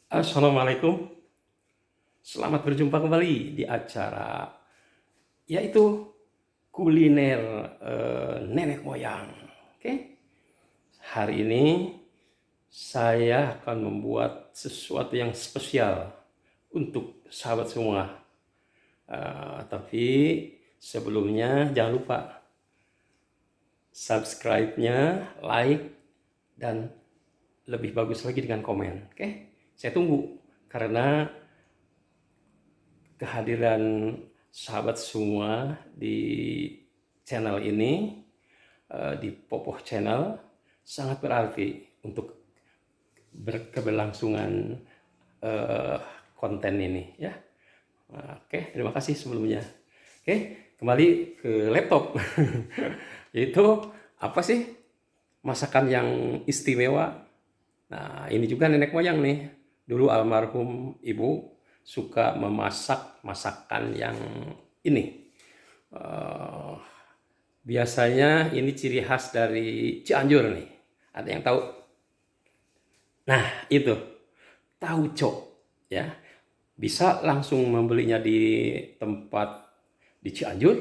Assalamualaikum, selamat berjumpa kembali di acara yaitu kuliner nenek moyang. Oke, hari ini saya akan membuat sesuatu yang spesial untuk sahabat semua. Tapi sebelumnya jangan lupa subscribe-nya, like, dan lebih bagus lagi dengan komen. Oke, saya tunggu karena kehadiran sahabat semua di channel ini, di Popoh Channel, sangat berarti untuk keberlangsungan konten ini ya. Oke, terima kasih sebelumnya. Oke, kembali ke laptop. Yaitu apa sih masakan yang istimewa? Nah, ini juga nenek moyang nih. Dulu almarhum ibu suka memasak masakan yang ini. Biasanya ini ciri khas dari Cianjur nih. Ada yang tahu? Nah, itu tauco ya. Bisa langsung membelinya di tempat di Cianjur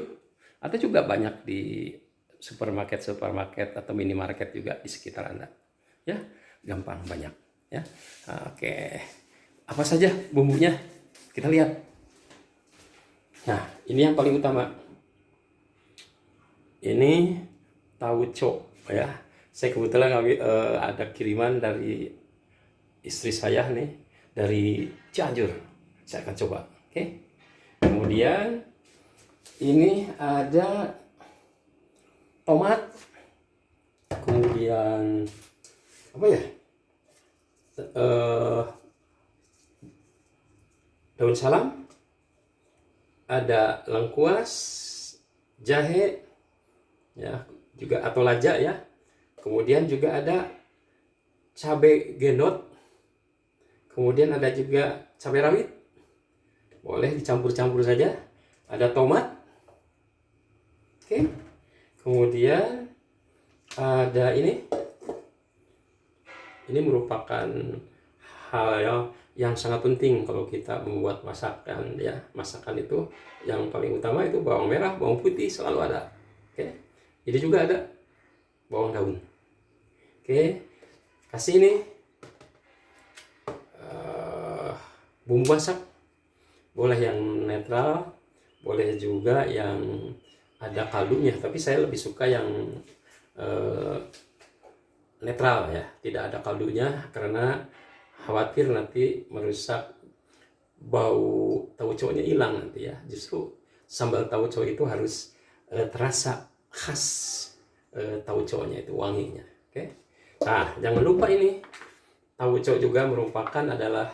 atau juga banyak di supermarket atau minimarket juga di sekitar Anda. Ya, gampang banyak ya. Oke. Apa saja bumbunya? Kita lihat. Nah, ini yang paling utama. Ini tauco ya. Saya kebetulan ada kiriman dari istri saya nih dari Cianjur. Saya akan coba. Oke. Kemudian ini ada tomat. Kemudian apa ya? Daun salam, ada lengkuas, jahe, ya juga atau lajak ya. Kemudian juga ada cabai gendot. Kemudian ada juga cabai rawit. Boleh dicampur-campur saja. Ada tomat. Oke. Kemudian ada ini. Ini merupakan hal yang sangat penting kalau kita membuat masakan ya. Masakan itu yang paling utama itu bawang merah, bawang putih selalu ada. Oke. Jadi juga ada bawang daun. Oke. Kasih ini bumbu masak. Boleh yang netral, boleh juga yang ada kaldunya, tapi saya lebih suka yang netral ya, tidak ada kaldunya karena khawatir nanti merusak bau tauco-nya hilang nanti ya. Justru sambal tauco itu harus terasa khas tauco-nya itu wanginya. Oke. Nah, jangan lupa ini tauco juga merupakan adalah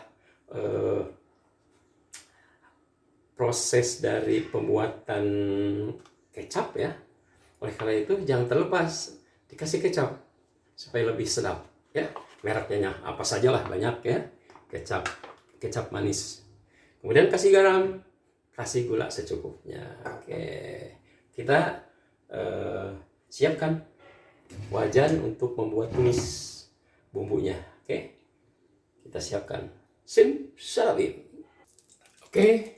proses dari pembuatan kecap ya. Oleh karena itu jangan terlepas dikasih kecap supaya lebih sedap ya. Mereknya apa sajalah banyak ya. Kecap manis. Kemudian kasih garam, kasih gula secukupnya. Oke. Kita siapkan wajan untuk membuat tumis bumbunya. Oke. Kita siapkan. Simsalabim. Oke.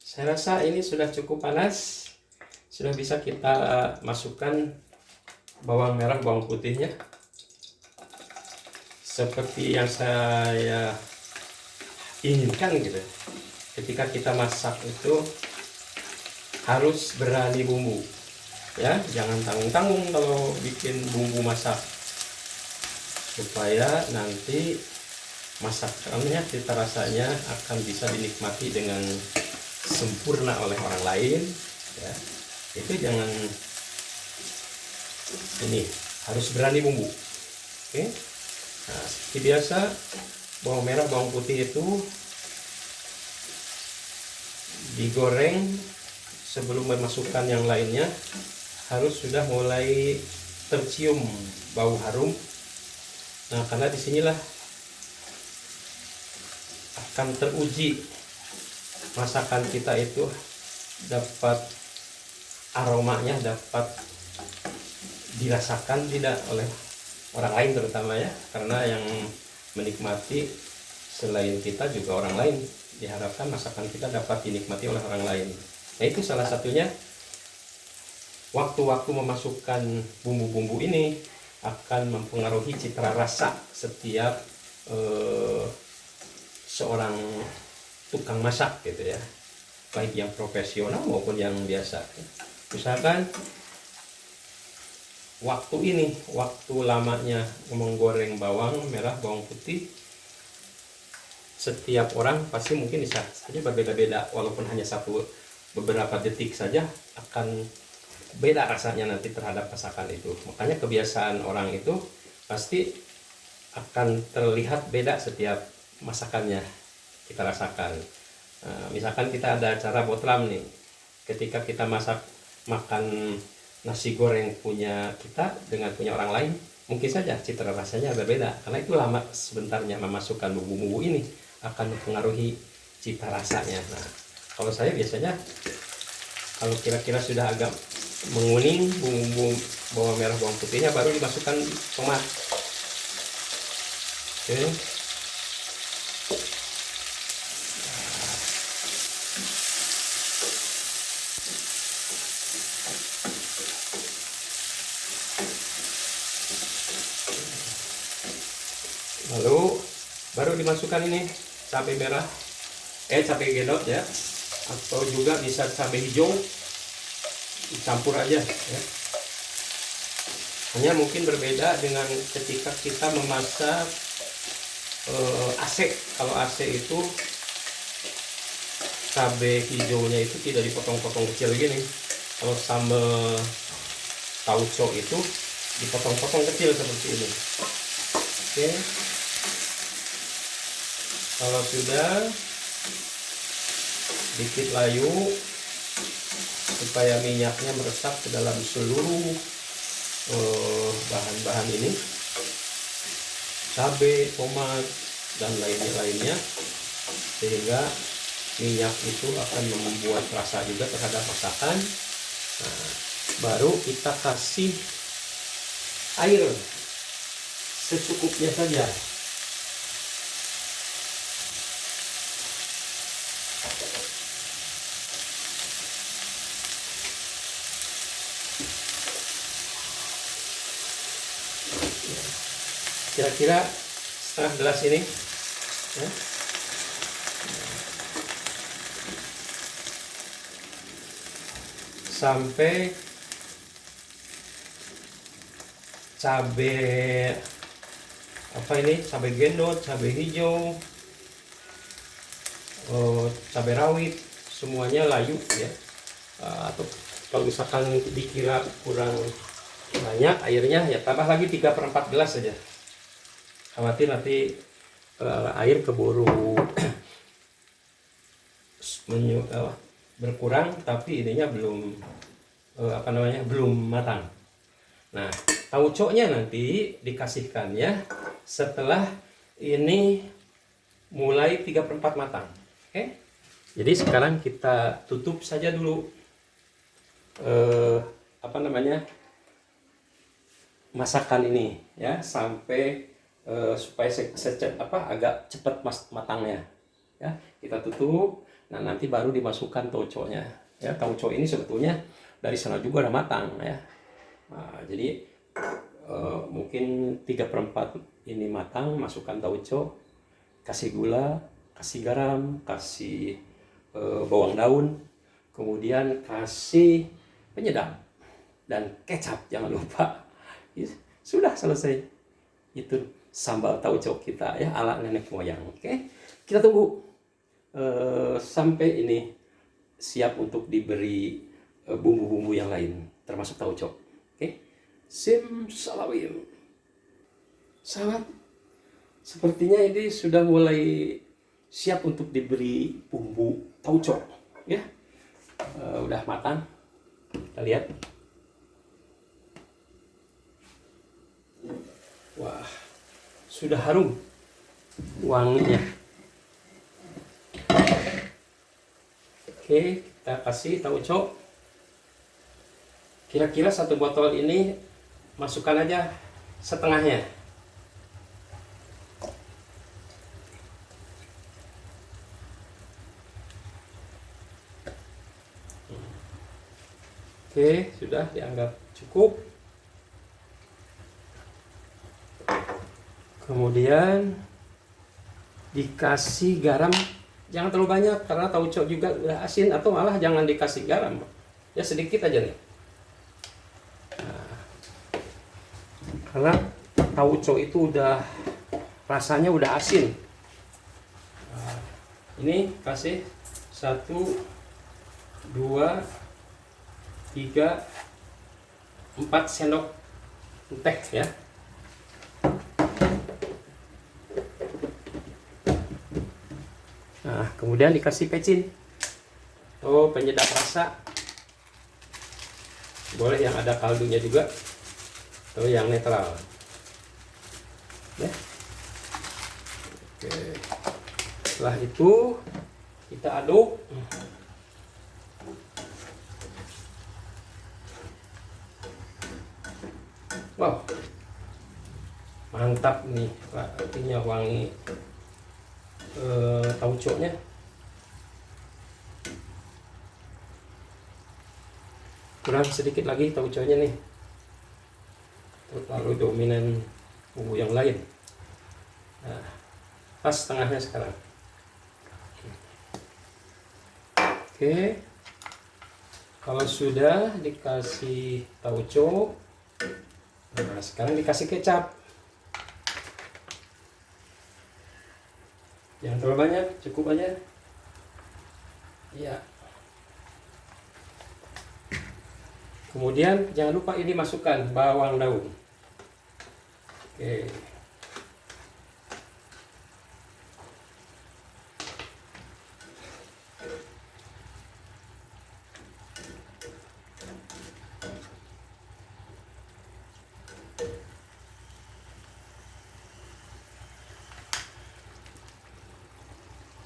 Saya rasa ini sudah cukup panas. Sudah bisa kita masukkan bawang merah, bawang putihnya. Seperti yang saya inginkan gitu. Ketika kita masak itu harus berani bumbu. Ya, jangan tanggung-tanggung kalau bikin bumbu masak. Supaya nanti masakannya cita rasanya akan bisa dinikmati dengan sempurna oleh orang lain ya. Itu jangan ini harus berani bumbu. Oke. Nah, seperti biasa bawang merah bawang putih itu digoreng sebelum memasukkan yang lainnya, harus sudah mulai tercium bau harum. Nah, karena disinilah akan teruji masakan kita itu dapat aromanya dapat dirasakan tidak oleh orang lain terutama ya, karena yang menikmati selain kita juga orang lain. Diharapkan masakan kita dapat dinikmati oleh orang lain. Nah, itu salah satunya. Waktu-waktu memasukkan bumbu-bumbu ini akan mempengaruhi citra rasa setiap seorang tukang masak gitu ya, baik yang profesional maupun yang biasa. Misalkan waktu lamanya menggoreng bawang merah, bawang putih, setiap orang pasti mungkin bisa saja berbeda-beda, walaupun hanya beberapa detik saja akan beda rasanya nanti terhadap masakan itu. Makanya kebiasaan orang itu pasti akan terlihat beda setiap masakannya kita rasakan. Misalkan kita ada acara botram nih, ketika kita makan nasi goreng punya kita dengan punya orang lain, mungkin saja citra rasanya berbeda, karena itu lama sebentarnya memasukkan bumbu-bumbu ini akan mempengaruhi cita rasanya. Nah, kalau saya biasanya kalau kira-kira sudah agak menguning bumbu bawang merah bawang putihnya, baru dimasukkan tomat. Oke. Lalu baru dimasukkan ini cabai merah, cabai gedot ya, atau juga bisa cabai hijau, dicampur aja ya. Hanya mungkin berbeda dengan ketika kita memasak AC. Kalau AC itu cabai hijaunya itu tidak dipotong-potong kecil gini. Kalau sambal tauco itu dipotong-potong kecil seperti ini. Oke. Kalau sudah, dikit layu supaya minyaknya meresap ke dalam seluruh bahan-bahan ini, cabai, tomat, dan lainnya, sehingga minyak itu akan membuat rasa juga terhadap masakan. Nah, baru kita kasih air secukupnya saja. Kira-kira setengah gelas ini ya. Sampai cabai cabai gendot, cabai hijau, cabai rawit, semuanya layu ya. Atau kalau misalkan dikira kurang banyak airnya, ya tambah lagi 3/4 gelas saja. Khawatir nanti air keburu berkurang, tapi ininya belum belum matang. Nah, tauconya nanti dikasihkannya setelah ini mulai 3/4 matang. Oke. Jadi sekarang kita tutup saja dulu masakan ini ya, sampai supaya agak cepat matangnya ya. Kita tutup. Nah, nanti baru dimasukkan tauconya ya. Tauco ini sebetulnya dari sana juga udah matang ya. Nah, jadi mungkin 3/4 ini matang, masukkan tauco, kasih gula, kasih garam, kasih bawang daun, kemudian kasih penyedap dan kecap, jangan lupa. Sudah selesai. Itu sambal tauco kita ya, ala nenek moyang. Oke, kita tunggu sampai ini siap untuk diberi bumbu-bumbu yang lain termasuk tauco. Oke, simsalawim. Sahabat, sepertinya ini sudah mulai siap untuk diberi bumbu tauco ya. Udah matang, kita lihat. Wah, sudah harum wanginya. Oke, kita kasih tauco. Kira-kira 1 botol ini masukkan aja setengahnya. Oke, sudah dianggap cukup. Kemudian dikasih garam, jangan terlalu banyak karena tauco juga udah asin, atau malah jangan dikasih garam, ya sedikit aja nih. Nah, karena tauco itu udah rasanya udah asin. Nah, ini kasih 1, 2, 3, 4 sendok teh ya. Nah, kemudian dikasih pecin. Oh, penyedap rasa. Boleh yang ada kaldunya juga, atau yang netral. Ya. Oke. Setelah itu kita aduk. Wow, mantap nih, artinya wangi tauconya. Kurang sedikit lagi tauconya nih, terlalu dominan bumbu yang lain. Nah, pas tengahnya sekarang. Oke, kalau sudah dikasih tauco, nah sekarang dikasih kecap. Jangan terlalu banyak, cukup aja. Ya. Kemudian jangan lupa ini masukkan bawang daun. Oke.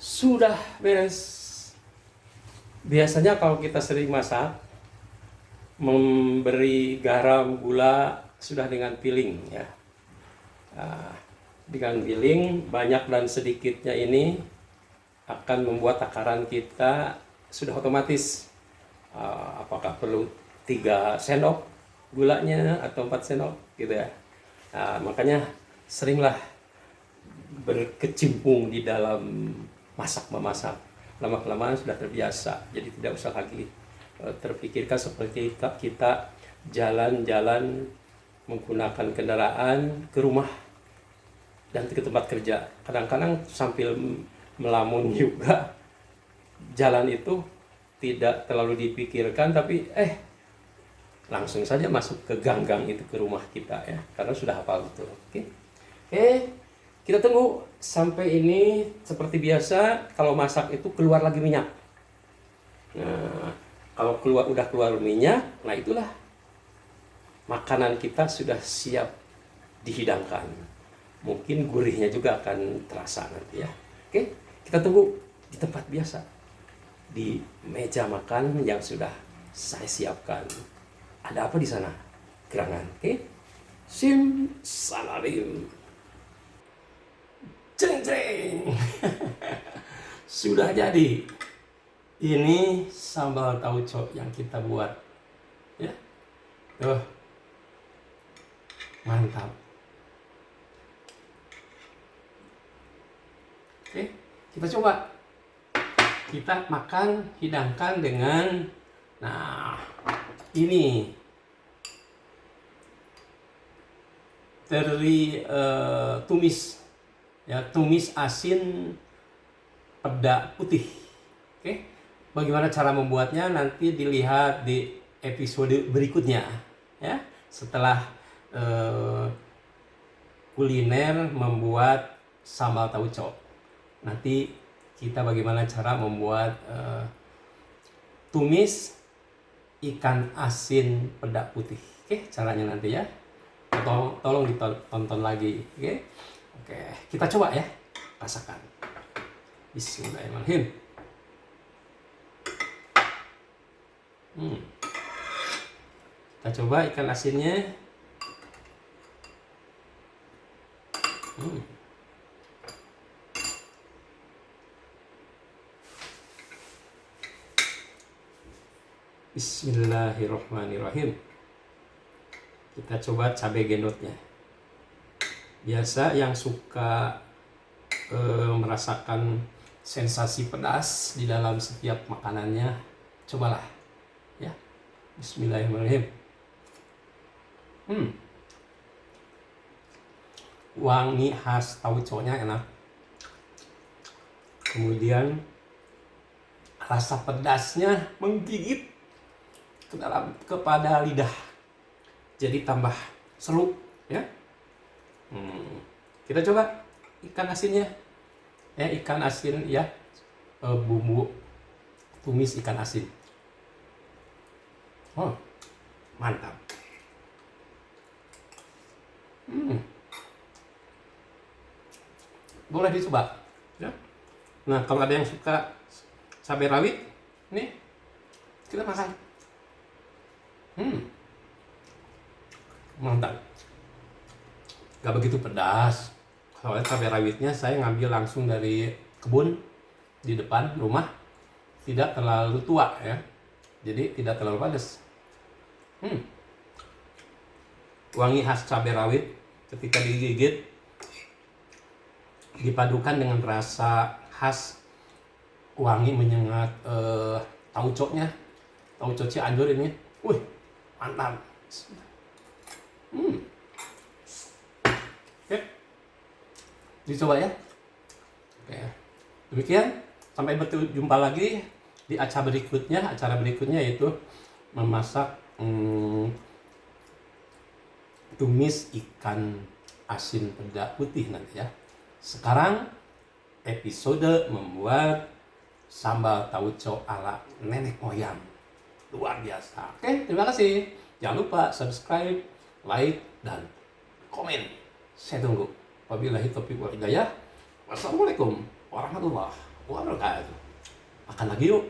Sudah beres. Biasanya kalau kita sering masak, memberi garam, gula sudah dengan piling ya. Nah, dengan piling banyak dan sedikitnya ini akan membuat takaran kita sudah otomatis. Apakah perlu 3 sendok gulanya atau 4 sendok gitu ya. Nah, makanya seringlah berkecimpung di dalam masak-memasak. Lama-kelamaan sudah terbiasa, jadi tidak usah lagi terpikirkan seperti kita jalan-jalan menggunakan kendaraan ke rumah dan ke tempat kerja. Kadang-kadang sambil melamun juga, jalan itu tidak terlalu dipikirkan, tapi langsung saja masuk ke gang-gang itu ke rumah kita ya, karena sudah hafal betul. Oke. Kita tunggu sampai ini seperti biasa. Kalau masak itu keluar lagi minyak. Nah, kalau udah keluar minyak, nah itulah makanan kita sudah siap dihidangkan. Mungkin gurihnya juga akan terasa nanti ya. Oke, kita tunggu di tempat biasa, di meja makan yang sudah saya siapkan. Ada apa di sana? Gerangan. Oke. Simsalabim. Jeng jeng. Sudah jadi. Ini sambal tauco yang kita buat. Ya. Tuh. Mantap. Oke, kita coba. Kita makan, hidangkan dengan, nah, ini teri tumis, ya, tumis asin peda putih. Oke, bagaimana cara membuatnya nanti dilihat di episode berikutnya, ya. Setelah kuliner membuat sambal tauco, nanti kita bagaimana cara membuat tumis ikan asin peda putih. Oke, caranya nanti ya. Tolong ditonton lagi. Oke, kita coba ya, rasakan. Bismillahirrahmanirrahim. Kita coba ikan asinnya. Bismillahirrahmanirrahim. Kita coba cabai gendotnya. Biasa yang suka merasakan sensasi pedas di dalam setiap makanannya, cobalah ya. Bismillahirrahmanirrahim. Wangi khas tauconya enak. Kemudian rasa pedasnya menggigit kepada lidah, jadi tambah seru ya. Kita coba ikan asinnya ya, ikan asin ya, bumbu tumis ikan asin. Oh, mantap. Boleh dicoba ya. Nah, kalau ada yang suka cabai rawit, nih kita makan. Mantap. Gak begitu pedas. Soalnya cabai rawitnya saya ngambil langsung dari kebun di depan rumah. Tidak terlalu tua ya. Jadi tidak terlalu pedas. Wangi khas cabai rawit ketika digigit dipadukan dengan rasa khas wangi menyengat tauconya. Tauco Cianjur ini. Wih, mantap. Oke, dicoba ya. Oke, demikian. Sampai berjumpa lagi di acara berikutnya. Acara berikutnya yaitu memasak tumis ikan asin peda putih nanti ya. Sekarang episode membuat sambal tauco ala nenek moyang. Luar biasa. Oke, terima kasih. Jangan lupa subscribe, like, dan komen. Saya tunggu. Wabillahi taufiq wal hidayah. Wassalamualaikum warahmatullahi wabarakatuh. Makan lagi yuk.